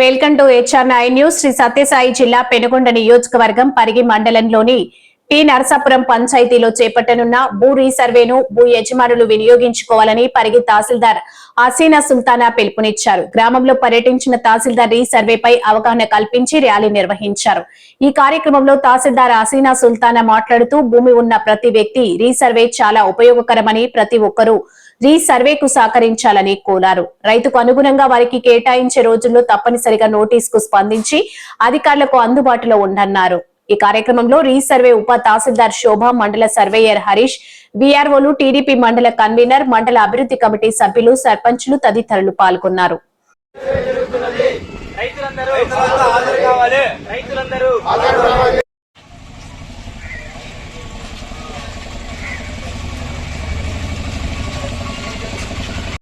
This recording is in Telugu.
Welcome to HR9 news. Shri Satya Sai జిల్లా పెనుగొండ నియోజకవర్గం పరిగి మండలంలోని టి నరసాపురం పంచాయతీలో చేపట్టనున్న భూ రీసర్వేను భూ యజమానులు వినియోగించుకోవాలని పరిగి తహసీల్దార్ హసీనా సుల్తానా పిలుపునిచ్చారు. గ్రామంలో పర్యటించిన తహసీల్దార్ రీసర్వేపై అవగాహన కల్పించి ర్యాలీ నిర్వహించారు. ఈ కార్యక్రమంలో తహసీల్దార్ హసీనా సుల్తానా మాట్లాడుతూ భూమి ఉన్న ప్రతి వ్యక్తి రీసర్వే చాలా ఉపయోగకరమని, ప్రతి ఒక్కరూ రీసర్వేకు సహకరించాలని కోరారు. రైతుకు అనుగుణంగా వారికి కేటాయించే రోజుల్లో తప్పనిసరిగా నోటీసుకు స్పందించి అధికారులకు అందుబాటులో ఉండన్నారు. ఈ కార్యక్రమంలో రీసర్వే ఉప తహసీల్దార్ శోభ, మండల సర్వేయర్ హరీష్, బీఆర్ఓలు, టీడీపీ మండల కన్వీనర్, మండల అభివృద్ధి కమిటీ సభ్యులు, సర్పంచులు తదితరులు పాల్గొన్నారు. రైతులందరూ